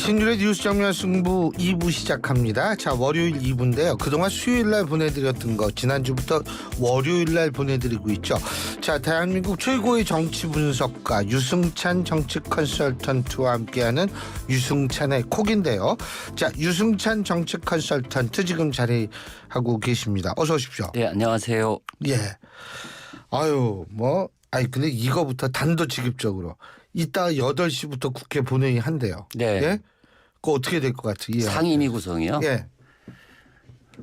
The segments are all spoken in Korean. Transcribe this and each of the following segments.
신율의 뉴스 정면 승부 2부 시작합니다. 자, 월요일 2부인데요. 그동안 수요일날 보내드렸던 거 지난주부터 월요일날 보내드리고 있죠. 자, 대한민국 최고의 정치 분석가 유승찬 정치 컨설턴트와 함께하는 유승찬의 콕인데요. 자, 유승찬 정치 컨설턴트 지금 자리하고 계십니다. 어서 오십시오. 네, 안녕하세요. 예. 근데 이거부터 단도직입적으로 이따 8시부터 국회 본회의 한대요. 네. 예? 그거 어떻게 될 것 같아요? 상임위 구성이요? 예.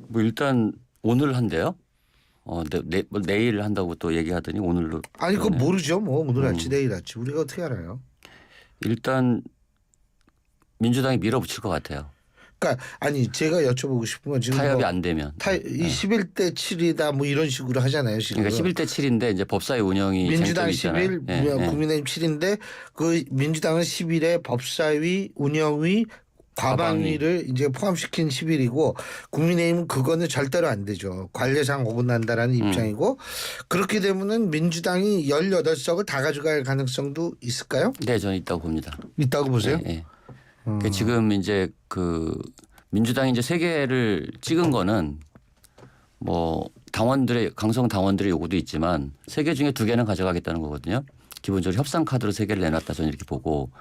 뭐 일단 오늘 한대요. 내일 한다고 또 얘기하더니 오늘로. 아니 그거 그러네요. 모르죠. 뭐 오늘 할지 내일 할지 우리가 어떻게 알아요? 일단 민주당이 밀어붙일 것 같아요. 그러니까 아니 제가 여쭤보고 싶은 건 지금 타협이 안 되면. 이 11대 7이다 뭐 이런 식으로 하잖아요. 지금. 그러니까 11대 7인데 이제 법사위 운영이 민주당 쟁점이잖아요. 11, 예, 예. 국민의힘 7인데 그 민주당은 11에 법사위, 운영위, 과방위를 이제 포함시킨 11이고 국민의힘은 그거는 절대로 안 되죠. 관례상 어긋난다라는 입장이고 그렇게 되면은 민주당이 18석을 다 가져갈 가능성도 있을까요? 네, 저는 있다고 봅니다. 있다고 보세요? 예, 예. 그러니까 지금 이제 그 민주당이 이제 3개를 찍은 거는 뭐 강성 당원들의 요구도 있지만 3개 중에 2개는 가져가겠다는 거거든요. 기본적으로 협상 카드로 3개를 내놨다 저는 이렇게 보고.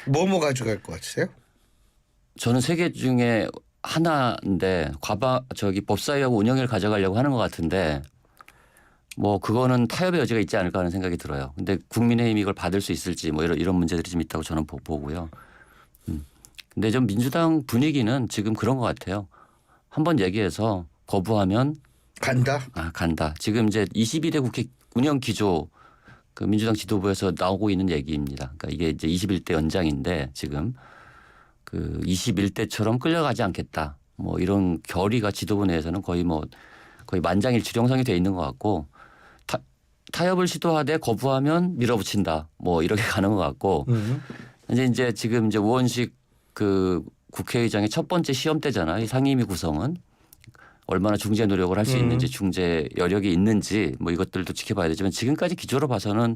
뭐 가져갈 것 같으세요? 저는 3개 중에 하나인데 법사위하고 운영위를 가져가려고 하는 것 같은데 뭐 그거는 타협의 여지가 있지 않을까 하는 생각이 들어요. 근데 국민의힘이 이걸 받을 수 있을지 뭐 이런 문제들이 좀 있다고 저는 보고요. 근데 좀 민주당 분위기는 지금 그런 것 같아요. 한번 얘기해서 거부하면 간다. 간다. 지금 이제 22대 국회 운영 기조 그 민주당 지도부에서 나오고 있는 얘기입니다. 그러니까 이게 이제 21대 연장인데 지금 그 21대처럼 끌려가지 않겠다. 뭐 이런 결의가 지도부 내에서는 거의 만장일치 형성이 돼 있는 것 같고 타협을 시도하되 거부하면 밀어붙인다. 뭐 이렇게 가는 것 같고 이제 지금 이제 우원식 그 국회의장의 첫 번째 시험 때잖아요. 이 상임위 구성은 얼마나 중재 노력을 할 수 있는지 중재 여력이 있는지 뭐 이것들도 지켜봐야 되지만 지금까지 기조로 봐서는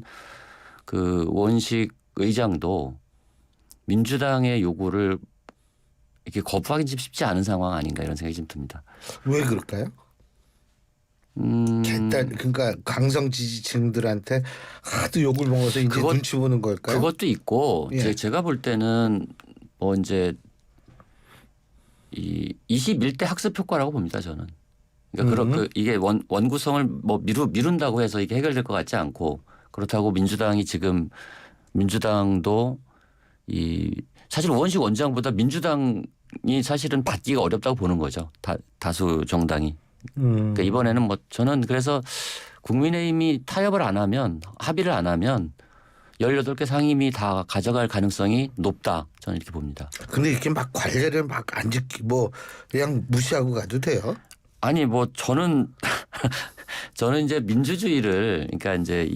그 우원식 의장도 민주당의 요구를 이렇게 거부하기 좀 쉽지 않은 상황 아닌가 이런 생각이 좀 듭니다. 왜 그럴까요? 그러니까 강성 지지층들한테 하도 욕을 먹어서 이제 눈치 보는 걸까요? 그것도 있고 예. 제가 볼 때는 뭐 이제 이 21대 학습 효과라고 봅니다 저는. 그러니까 이게 원구성을 뭐 미룬다고 해서 이게 해결될 것 같지 않고 그렇다고 민주당도 사실 우원식 원장보다 민주당이 사실은 받기가 어렵다고 보는 거죠. 다수 정당이. 그러니까 이번에는 뭐 저는 그래서 국민의힘이 타협을 안 하면 합의를 안 하면 18개 상임위 다 가져갈 가능성이 높다. 저는 이렇게 봅니다. 근데 이렇게 막 관례를 막 안 지키고 그냥 무시하고 가도 돼요? 아니 뭐 저는 이제 민주주의를 그러니까 이제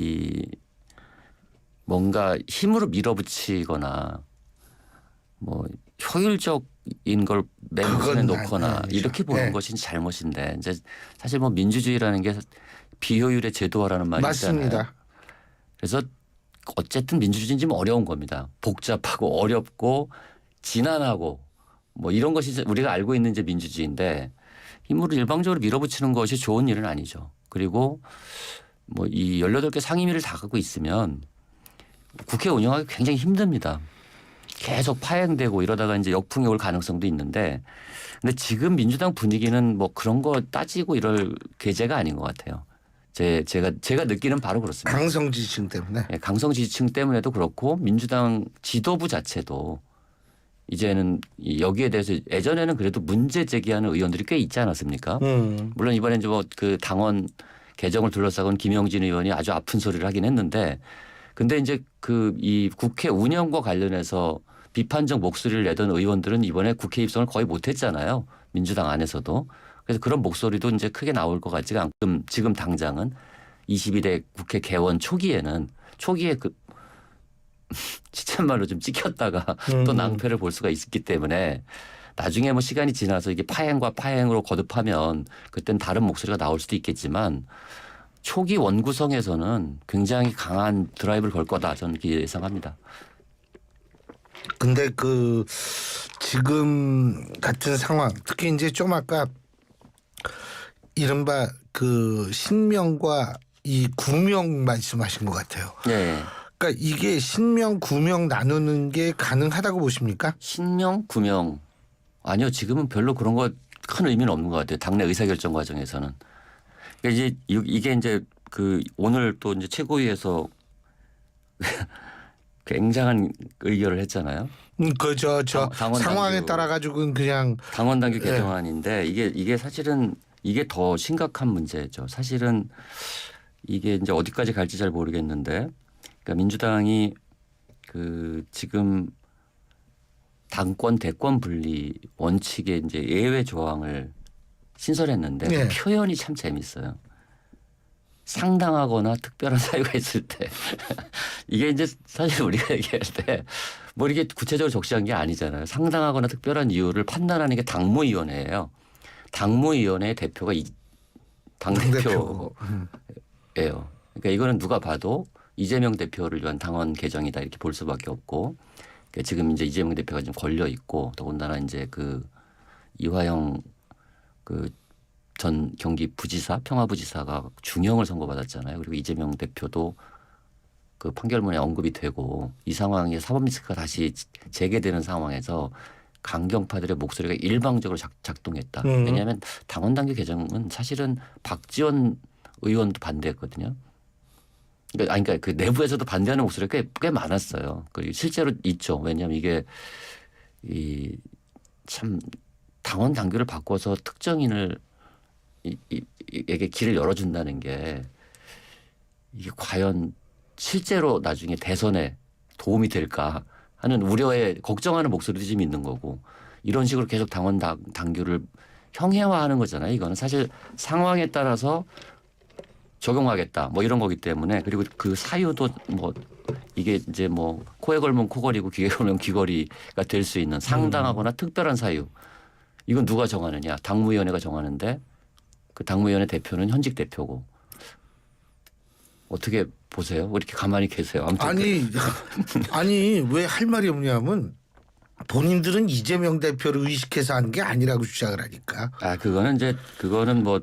뭔가 힘으로 밀어붙이거나 뭐 효율적인 걸 맨손에 놓거나 이렇게 보는 것이 잘못인데 이제 사실 뭐 민주주의라는 게 비효율의 제도화라는 말이 있잖아요. 맞습니다. 그래서 어쨌든 민주주의는 좀 어려운 겁니다. 복잡하고 어렵고 지난하고 뭐 이런 것이 우리가 알고 있는 이제 민주주의인데 힘으로 일방적으로 밀어붙이는 것이 좋은 일은 아니죠. 그리고 뭐 이 18개 상임위를 다 갖고 있으면 국회 운영하기 굉장히 힘듭니다. 계속 파행되고 이러다가 이제 역풍이 올 가능성도 있는데 근데 지금 민주당 분위기는 뭐 그런 거 따지고 이럴 계제가 아닌 것 같아요. 제가 느끼는 바로 그렇습니다. 강성 지지층 때문에. 네, 강성 지지층 때문에도 그렇고 민주당 지도부 자체도 이제는 여기에 대해서 예전에는 그래도 문제 제기하는 의원들이 꽤 있지 않았습니까? 물론 이번에 그 당원 개정을 둘러싸고는 김영진 의원이 아주 아픈 소리를 하긴 했는데 근데 이제 이 국회 운영과 관련해서 비판적 목소리를 내던 의원들은 이번에 국회 입성을 거의 못했잖아요. 민주당 안에서도. 그래서 그런 목소리도 이제 크게 나올 것 같지가 않고 지금 당장은 22대 국회 개원 초기에 시쳇말로 좀 찍혔다가 또 낭패를 볼 수가 있기 때문에 나중에 뭐 시간이 지나서 이게 파행과 파행으로 거듭하면 그땐 다른 목소리가 나올 수도 있겠지만 초기 원구성에서는 굉장히 강한 드라이브를 걸 거다 저는 예상합니다. 근데 지금 같은 상황, 특히 이제 좀 아까 이른바 그 신명과 이 구명 말씀하신 것 같아요. 네. 그러니까 이게 신명, 구명 나누는 게 가능하다고 보십니까? 신명, 구명 아니요. 지금은 별로 그런 거 큰 의미는 없는 것 같아요. 당내 의사결정 과정에서는. 그러니까 이제 이게 이제 그 오늘 또 이제 최고위에서 굉장한 의결을 했잖아요. 그저 당원 상황에 당규. 따라 가지고는 그냥 당원 당규 개정안인데 이게 사실은 이게 더 심각한 문제죠. 사실은 이게 이제 어디까지 갈지 잘 모르겠는데, 그러니까 민주당이 그 지금 당권 대권 분리 원칙에 이제 예외 조항을 신설했는데 네. 그 표현이 참 재밌어요. 상당하거나 특별한 사유가 있을 때 이게 이제 사실 우리가 얘기할 때 뭐 이게 구체적으로 적시한 게 아니잖아요. 상당하거나 특별한 이유를 판단하는 게 당무위원회예요. 당무위원회의 대표가 당대표예요. 그러니까 이거는 누가 봐도 이재명 대표를 위한 당원 개정이다 이렇게 볼 수밖에 없고, 그러니까 지금 이제 이재명 대표가 지금 걸려 있고 더군다나 이제 그 이화영 그 전 경기 부지사 평화부지사가 중형을 선고받았잖아요. 그리고 이재명 대표도 그 판결문에 언급이 되고 이 상황에 사법 리스크가 다시 재개되는 상황에서 강경파들의 목소리가 일방적으로 작동했다. 왜냐하면 당원 당규 개정은 사실은 박지원 의원도 반대했거든요. 그러니까 그 내부에서도 반대하는 목소리가 꽤 많았어요. 그리고 실제로 있죠. 왜냐하면 이게 참 당원 당규를 바꿔서 특정인을 에게 길을 열어준다는 게 이게 과연 실제로 나중에 대선에 도움이 될까 하는 우려에 걱정하는 목소리도 좀 있는 거고, 이런 식으로 계속 당원 당규를 형해화하는 거잖아요. 이거는 사실 상황에 따라서 적용하겠다 뭐 이런 거기 때문에, 그리고 그 사유도 뭐 이게 이제 뭐 코에 걸면 코걸이고 귀에 걸면 귀걸이가 될 수 있는 상당하거나 특별한 사유, 이건 누가 정하느냐? 당무위원회가 정하는데 그 당무위원회 대표는 현직 대표고. 어떻게 보세요? 왜 이렇게 가만히 계세요? 아무튼 아니 왜 할 말이 없냐면 본인들은 이재명 대표를 의식해서 하는 게 아니라고 주장을 하니까. 그거는 뭐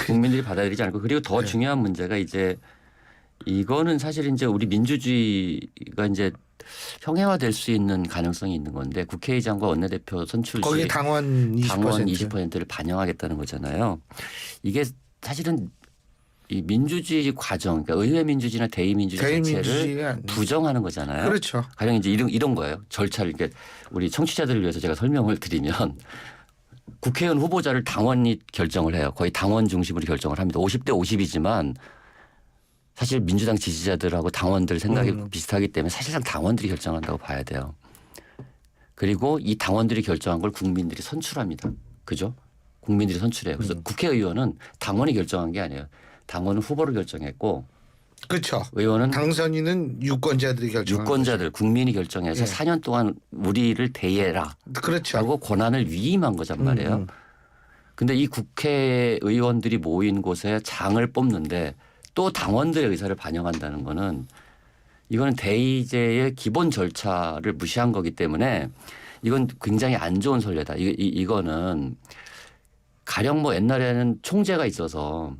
국민들이 받아들이지 않고, 그리고 더 중요한 문제가 이제 이거는 사실 이제 우리 민주주의가 이제 형해화될 수 있는 가능성이 있는 건데, 국회의장과 원내대표 선출 시 거기 당원 20%를 반영하겠다는 거잖아요. 이게 사실은 이 민주주의 과정, 그러니까 의회 민주주의나 대의민주주의 자체를 부정하는 거잖아요. 그렇죠. 가령 이제 이런 거예요. 절차를, 이렇게 우리 청취자들을 위해서 제가 설명을 드리면, 국회의원 후보자를 당원이 결정을 해요. 거의 당원 중심으로 결정을 합니다. 50대 50이지만 사실 민주당 지지자들하고 당원들 생각이 비슷하기 때문에 사실상 당원들이 결정한다고 봐야 돼요. 그리고 이 당원들이 결정한 걸 국민들이 선출합니다. 그죠? 국민들이 선출해요. 그래서 국회의원은 당원이 결정한 게 아니에요. 당원은 후보를 결정했고, 그렇죠. 의원은 당선인은 유권자들이 결정한 유권자들, 국민이 결정해서 4년 동안 우리를 대해라. 그렇죠. 라고 권한을 위임한 거란 말이에요. 근데 이 국회의원들이 모인 곳에 장을 뽑는데 또 당원들의 의사를 반영한다는 거는, 이거는 대의제의 기본 절차를 무시한 거기 때문에 이건 굉장히 안 좋은 선례다. 이거는 가령 뭐 옛날에는 총재가 있어서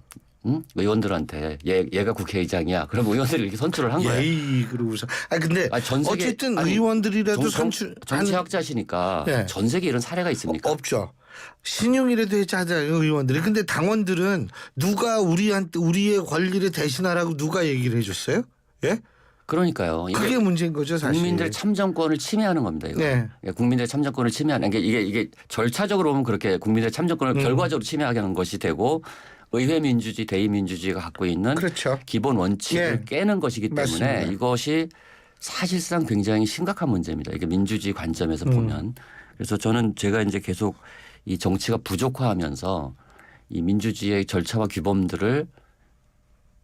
의원들한테 얘가 국회의장이야. 그럼 의원들이 이렇게 선출을 한 거예요. 그러고서. 근데 어쨌든 의원들이라도 정치학자시니까 네. 전 세계 이런 사례가 있습니까? 없죠. 신용이라도 해지 하잖아요, 의원들이. 근데 당원들은 누가 우리의 권리를 대신하라고 누가 얘기를 해줬어요? 예? 그러니까요. 그게 문제인 거죠, 사실. 국민들의 참정권을 침해하는 겁니다. 이거. 네. 국민들의 참정권을 침해하는 게 이게 절차적으로 보면 그렇게 국민들의 참정권을 결과적으로 침해하게 하는 것이 되고, 의회 민주주의, 대의 민주주의가 갖고 있는 그렇죠. 기본 원칙을 깨는 것이기 때문에 맞습니다. 이것이 사실상 굉장히 심각한 문제입니다. 이게 민주주의 관점에서 보면. 그래서 제가 이제 계속 이 정치가 부족화하면서 이 민주주의의 절차와 규범들을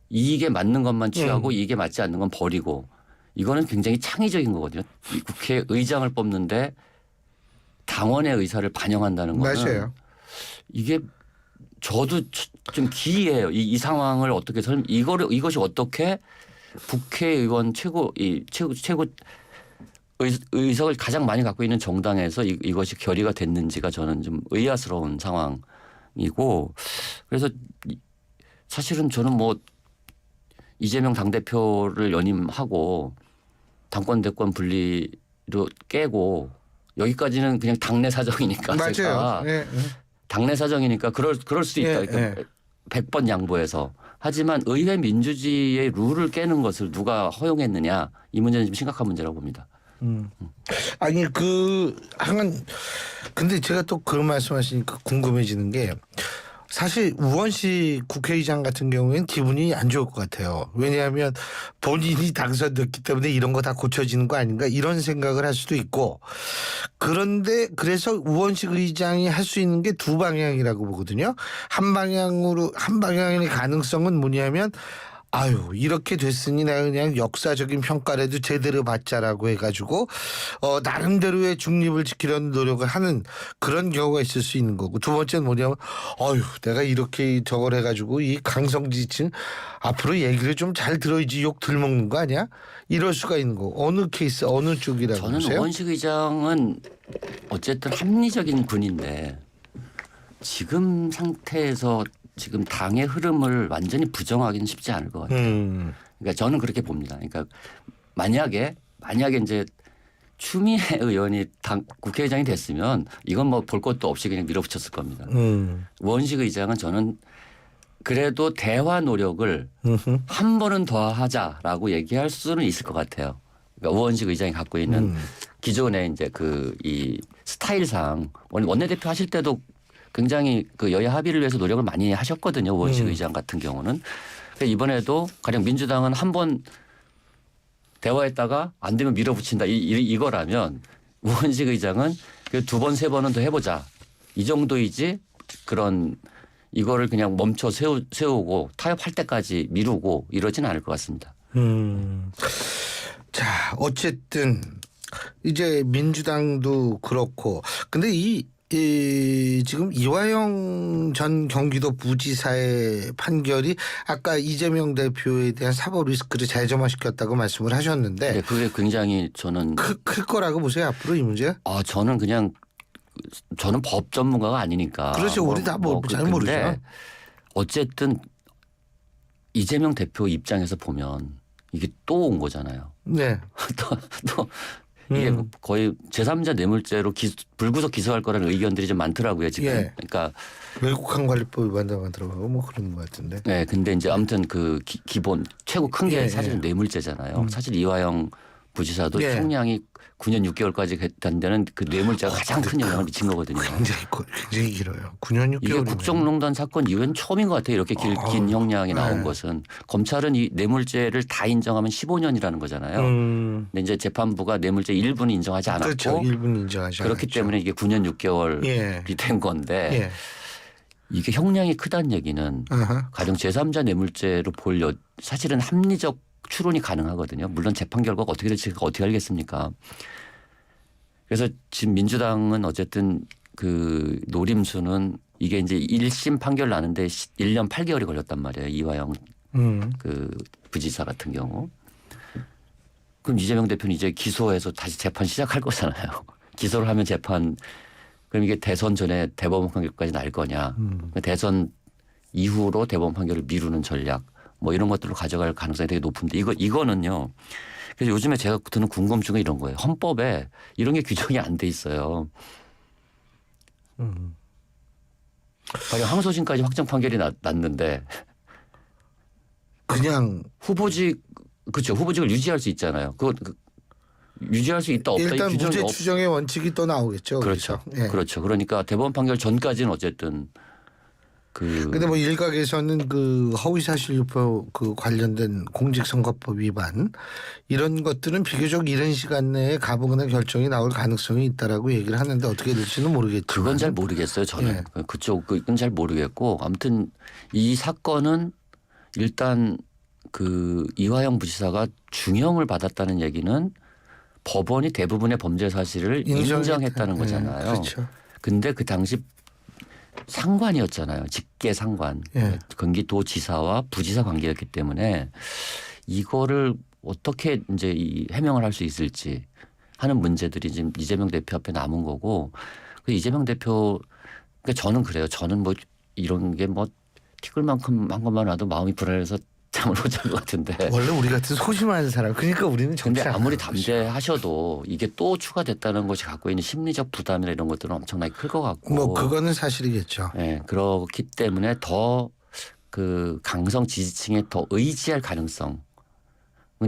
이익에 맞는 것만 취하고 이익에 맞지 않는 건 버리고, 이거는 굉장히 창의적인 거거든요. 이 국회의장을 뽑는데 당원의 의사를 반영한다는 거는 맞아요. 이게 저도 좀 기이해요. 이 상황을 어떻게 이것이 어떻게 국회의원 최고 의석을 가장 많이 갖고 있는 정당에서 이것이 결의가 됐는지가 저는 좀 의아스러운 상황이고 그래서 사실은 저는 뭐 이재명 당대표를 연임하고 당권 대권 분리로 깨고 여기까지는 그냥 당내 사정이니까 맞아요. 제가 당내 사정이니까 그럴 수도 있다. 그러니까 100번 양보해서. 하지만 의회 민주주의의 룰을 깨는 것을 누가 허용했느냐 이 문제는 좀 심각한 문제라고 봅니다. 아니 근데 제가 또 그런 말씀하시니까 궁금해지는 게 사실 우원식 국회의장 같은 경우에는 기분이 안 좋을 것 같아요. 왜냐하면 본인이 당선됐기 때문에 이런 거 다 고쳐지는 거 아닌가 이런 생각을 할 수도 있고 그런데 그래서 우원식 의장이 할 수 있는 게 두 방향이라고 보거든요. 한 방향의 가능성은 뭐냐면 아유 이렇게 됐으니 내가 그냥 역사적인 평가라도 제대로 받자라고 해가지고 나름대로의 중립을 지키려는 노력을 하는 그런 경우가 있을 수 있는 거고 두 번째는 뭐냐면 아유 내가 이렇게 저걸 해가지고 이 강성지층 앞으로 얘기를 좀 잘 들어야지 욕 덜 먹는 거 아니야? 이럴 수가 있는 거 어느 케이스 어느 쪽이라고 저는 보세요? 우원식 의장은 어쨌든 합리적인 분인데 지금 상태에서 지금 당의 흐름을 완전히 부정하기는 쉽지 않을 것 같아요. 그러니까 저는 그렇게 봅니다. 그러니까 만약에 이제 추미애 의원이 국회의장이 됐으면 이건 뭐 볼 것도 없이 그냥 밀어붙였을 겁니다. 우원식 의장은 저는 그래도 대화 노력을 한 번은 더 하자라고 얘기할 수는 있을 것 같아요. 그러니까 우원식 의장이 갖고 있는 기존의 이제 이 스타일상 원내대표 하실 때도 굉장히 그 여야 합의를 위해서 노력을 많이 하셨거든요. 우원식 의장 같은 경우는. 그러니까 이번에도 가령 민주당은 한 번 대화했다가 안 되면 밀어붙인다 이거라면 우원식 의장은 두 번 세 번은 더 해보자. 이 정도이지 그런 이거를 그냥 멈춰 세우고 타협할 때까지 미루고 이러진 않을 것 같습니다. 자 어쨌든 이제 민주당도 그렇고 근데 지금 이화영 전 경기도 부지사의 판결이 아까 이재명 대표에 대한 사법 리스크를 재점화시켰다고 말씀을 하셨는데 네, 그게 굉장히 저는 클 거라고 보세요 앞으로 이 문제? 저는 법 전문가가 아니니까. 그렇죠. 우리 다 잘 모르죠. 어쨌든 이재명 대표 입장에서 보면 이게 또 온 거잖아요. 네. 또 이게 거의 제3자 뇌물죄로 불구속 기소할 거라는 의견들이 좀 많더라고요 지금. 예. 그러니까 외국환관리법 위반자가 들어가고 뭐 그런 것 같은데. 네, 근데 이제 아무튼 그 기본 최고 큰 게 예, 사실은 뇌물죄잖아요. 사실 이화영 부지사도 예. 형량이 9년 6개월까지 했다는 데는 그 뇌물죄가 가장 큰 영향을 미친 거거든요. 굉장히 길어요. 9년 6개월. 이게 국정농단 사건 이후엔 처음인 것 같아요. 이렇게 긴 형량이 나온 것은. 검찰은 이 뇌물죄를 다 인정하면 15년이라는 거잖아요. 근데 이제 재판부가 뇌물죄 일부는 인정하지 않았고 그렇죠. 일부는 인정하지 그렇기 않았죠. 때문에 이게 9년 6개월이 예. 된 건데 예. 이게 형량이 크다는 얘기는 아하. 가령 제3자 뇌물죄로 사실은 합리적 추론이 가능하거든요. 물론 재판 결과가 어떻게 될지 어떻게 알겠습니까? 그래서 지금 민주당은 어쨌든 그 노림수는 이게 이제 1심 판결 나는데 1년 8개월이 걸렸단 말이에요. 이화영 그 부지사 같은 경우. 그럼 이재명 대표는 이제 기소해서 다시 재판 시작할 거잖아요. 기소를 하면 그럼 이게 대선 전에 대법원 판결까지 날 거냐. 대선 이후로 대법원 판결을 미루는 전략. 뭐 이런 것들로 가져갈 가능성이 되게 높은데 이거는요. 그래서 요즘에 제가 드는 궁금증은 이런 거예요. 헌법에 이런 게 규정이 안 돼 있어요. 가령 항소심까지 확정 판결이 났는데 그냥 그렇죠. 후보직을 유지할 수 있잖아요. 유지할 수 있다 없다 일단 이 규정이 무죄 추정의 원칙이 또 나오겠죠. 그렇죠. 예. 그렇죠. 그러니까 대법원 판결 전까지는 어쨌든 근데 뭐 일각에서는 그 허위사실유포 그 관련된 공직선거법 위반 이런 것들은 비교적 이른 시간 내에 가부근의 결정이 나올 가능성이 있다라고 얘기를 하는데 어떻게 될지는 모르겠지만 그건 잘 모르겠어요. 저는 그건 잘 모르겠고 아무튼 이 사건은 일단 그 이화영 부지사가 중형을 받았다는 얘기는 법원이 대부분의 범죄 사실을 인정했다는 거잖아요. 그렇죠. 근데 그 당시 상관이었잖아요. 직계 상관. 예. 경기도지사와 부지사 관계였기 때문에 이거를 어떻게 이제 해명을 할 수 있을지 하는 문제들이 지금 이재명 대표 앞에 남은 거고 그 이재명 대표 그러니까 저는 그래요. 저는 뭐 이런 게 뭐 티끌만큼 한 것만 와도 마음이 불안해서 잠을 못 잘 것 같은데. 원래 우리 같은 소심한 사람. 그러니까 우리는 근데 정치 아무리 담대하셔도 이게 또 추가됐다는 것이 갖고 있는 심리적 부담이나 이런 것들은 엄청나게 클 것 같고. 뭐 그거는 사실이겠죠. 네, 그렇기 때문에 더 그 강성 지지층에 더 의지할 가능성은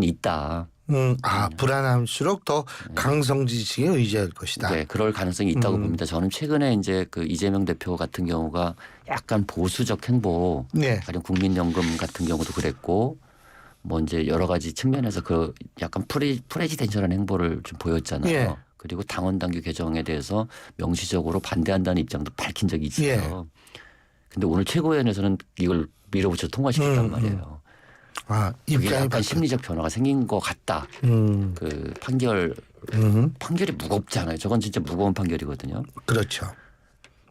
있다. 불안할수록 더 강성 지지층에 의지할 것이다. 네, 그럴 가능성이 있다고 봅니다. 저는 최근에 이제 그 이재명 대표 같은 경우가 약간 보수적 행보, 네. 가령 국민연금 같은 경우도 그랬고, 뭐 이제 여러 가지 측면에서 그 약간 프레지덴셜한 행보를 좀 보였잖아요. 예. 그리고 당원 당규 개정에 대해서 명시적으로 반대한다는 입장도 밝힌 적이 있어요. 근데 오늘 최고위원회에서는 이걸 밀어붙여 통과시켰단 말이에요. 그게 입장이 약간 심리적 변화가 생긴 것 같다. 그 판결이 무겁잖아요. 저건 진짜 무거운 판결이거든요. 그렇죠.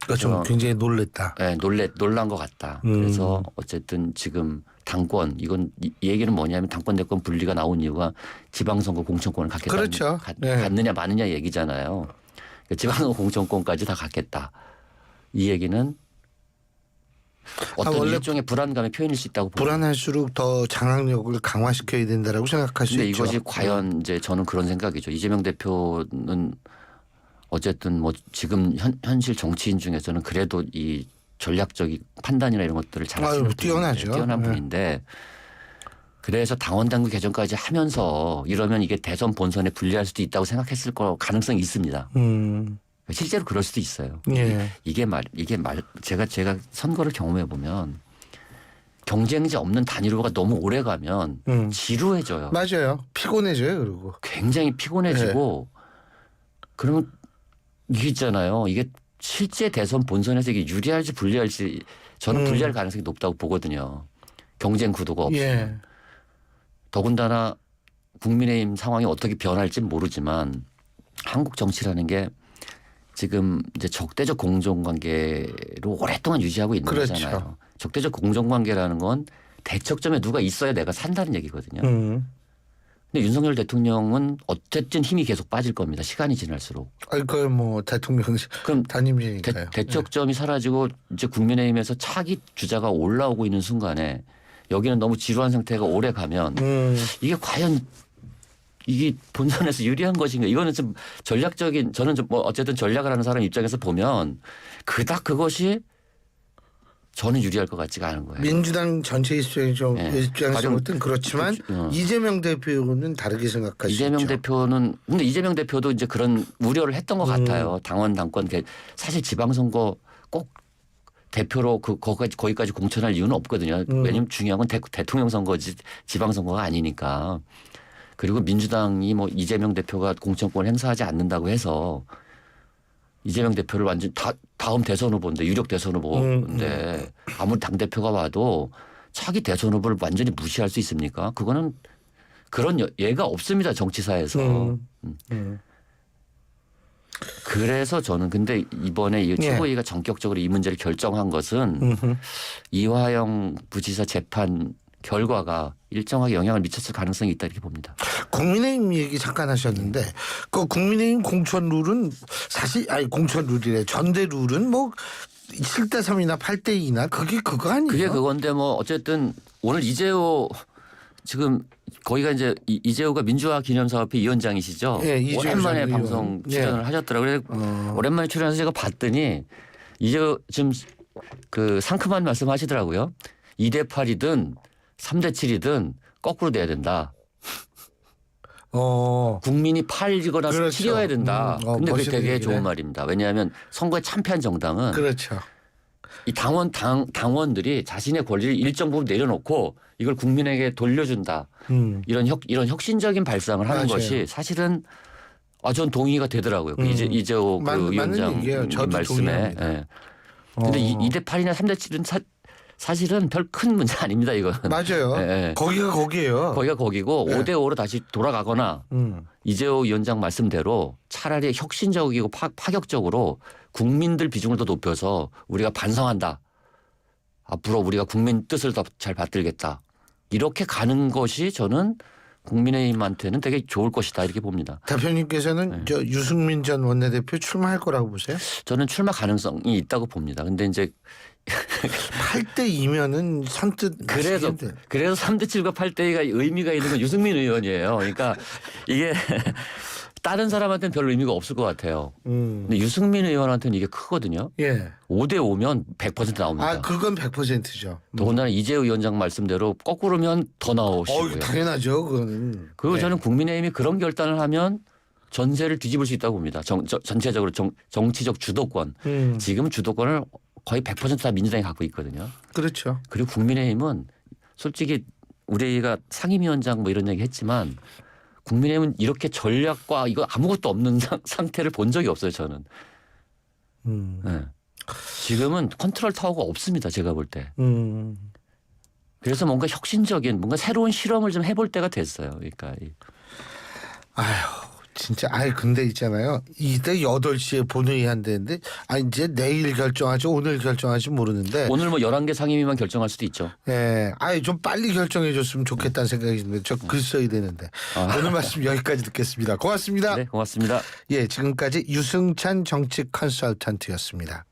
그러니까 좀 굉장히 놀랬다. 네, 놀란 것 같다. 그래서 어쨌든 지금 당권 이건 이 얘기는 뭐냐면 당권 대권 분리가 나온 이유가 지방선거 공천권을 그렇죠. 네. 갖느냐 마느냐 얘기잖아요. 그러니까 지방선거 공천권까지 다 갖겠다. 이 얘기는 어떤 원래 일종의 불안감의 표현일 수 있다고 봅니다. 불안할수록 더 장악력을 강화시켜야 된다라고 생각할 수 근데 있죠. 이것이 과연 이제 저는 그런 생각이죠. 이재명 대표는 어쨌든 뭐 지금 현실 정치인 중에서는 그래도 이 전략적인 판단이나 이런 것들을 잘하시는 뛰어나죠. 뛰어난 분인데 그래서 당원 당규 개정까지 하면서 이러면 이게 대선 본선에 불리할 수도 있다고 생각했을 거 가능성이 있습니다. 실제로 그럴 수도 있어요. 예. 이게 제가 선거를 경험해 보면 경쟁자 없는 단일 후보가 너무 오래 가면 지루해져요. 맞아요. 피곤해져요. 그리고 굉장히 피곤해지고 그러면 이게 있잖아요. 이게 실제 대선 본선에서 이게 유리할지 불리할지 저는 불리할 가능성이 높다고 보거든요. 경쟁 구도가 없으면. 예. 더군다나 국민의힘 상황이 어떻게 변할지는 모르지만 한국 정치라는 게 지금 이제 적대적 공정관계로 오랫동안 유지하고 있는 그렇죠. 거잖아요. 적대적 공정관계라는 건 대척점에 누가 있어야 내가 산다는 얘기거든요. 근데 윤석열 대통령은 어쨌든 힘이 계속 빠질 겁니다. 시간이 지날수록. 그걸 뭐 대통령 그럼 단임제니까요. 대척점이 사라지고 이제 국민의힘에서 차기 주자가 올라오고 있는 순간에 여기는 너무 지루한 상태가 오래 가면 이게 과연 이게 본선에서 유리한 것인가? 이거는 좀 전략적인 저는 좀 뭐 어쨌든 전략을 하는 사람 입장에서 보면 그닥 그것이 저는 유리할 것 같지가 않은 거예요. 민주당 전체 입장에서 는 그렇지만 이재명 대표는 다르게 생각하시죠. 이재명 대표는 근데 이재명 대표도 이제 그런 우려를 했던 것 같아요. 당원 당권 사실 지방선거 꼭 대표로 거기까지 공천할 이유는 없거든요. 왜냐하면 중요한 건 대통령 선거지 지방선거가 아니니까. 그리고 민주당이 뭐 이재명 대표가 공천권을 행사하지 않는다고 해서 이재명 대표를 완전 다음 대선 후보인데 유력 대선 후보인데 아무리 당대표가 와도 차기 대선 후보를 완전히 무시할 수 있습니까? 그거는 그런 예가 없습니다. 정치사에서. 그래서 저는 근데 이번에 이 최고위가 전격적으로 이 문제를 결정한 것은 이화영 부지사 재판 결과가 일정하게 영향을 미쳤을 가능성이 있다 이렇게 봅니다. 국민의힘 얘기 잠깐 하셨는데 그 국민의힘 공천 룰은 사실 공천 룰이래 전대 룰은 뭐 7대 3이나 8대 2나 그게 그거 아니에요? 그게 그건데 뭐 어쨌든 오늘 이재호 지금 거기가 이제 이재호가 민주화 기념사업회 위원장이시죠. 예, 오랜만에 방송 출연을 하셨더라고요. 오랜만에 출연해서 제가 봤더니 이재호 지금 그 상큼한 말씀 하시더라고요. 2대 8이든 3대 7이든 거꾸로 돼야 된다. 국민이 8이거나 그렇죠. 7이어야 된다. 근데 그게 되게 얘기네. 좋은 말입니다. 왜냐하면 선거에 참패한 정당은 그렇죠. 이 당원들이 자신의 권리를 일정 부분 내려놓고 이걸 국민에게 돌려준다. 이런 혁신적인 발상을 하는 맞아요. 것이 사실은 전 동의가 되더라고요. 이재호 그 위원장 말씀에. 예. 근데 2대 8이나 3대 7은 사실은 별 큰 문제 아닙니다. 이건. 맞아요. 예. 거기가 거기예요. 거기가 거기고 네. 5대 5로 다시 돌아가거나 이재호 위원장 말씀대로 차라리 혁신적이고 파격적으로 국민들 비중을 더 높여서 우리가 반성한다. 앞으로 우리가 국민 뜻을 더 잘 받들겠다. 이렇게 가는 것이 저는 국민의힘한테는 되게 좋을 것이다 이렇게 봅니다. 대표님께서는 네. 저 유승민 전 원내대표 출마할 거라고 보세요? 저는 출마 가능성이 있다고 봅니다. 근데 이제 8대 2면은 선뜻 그래서 3대 7과 8대 2가 의미가 있는 건 유승민 의원이에요. 그러니까 이게 다른 사람한테는 별 의미가 없을 것 같아요. 근데 유승민 의원한테는 이게 크거든요. 예. 5대 5면 100% 나옵니다. 아 그건 100%죠. 더군다나 이재우 위원장 말씀대로 거꾸로면 더 나오시고요. 당연하죠. 그거는. 그리고 네. 저는 국민의힘이 그런 결단을 하면 전세를 뒤집을 수 있다고 봅니다. 전체적으로 정치적 주도권. 지금 주도권을 거의 100%다 민주당이 갖고 있거든요. 그렇죠. 그리고 국민의힘은 솔직히 우리가 상임위원장 뭐 이런 얘기 했지만 국민의힘은 이렇게 전략과 이거 아무것도 없는 상태를 본 적이 없어요. 저는. 네. 지금은 컨트롤 타워가 없습니다. 제가 볼 때. 그래서 뭔가 혁신적인 뭔가 새로운 실험을 좀 해볼 때가 됐어요. 그러니까. 아휴 진짜 근데 있잖아요. 이때 8시에 본회의 한다는데 이제 내일 결정하죠. 오늘 결정하지 모르는데. 오늘 뭐 11개 상임위만 결정할 수도 있죠. 예. 좀 빨리 결정해 줬으면 좋겠다는 생각이 드는데 저 글 써야 되는데. 오늘 말씀 여기까지 듣겠습니다. 고맙습니다. 네, 고맙습니다. 예, 지금까지 유승찬 정치 컨설턴트였습니다.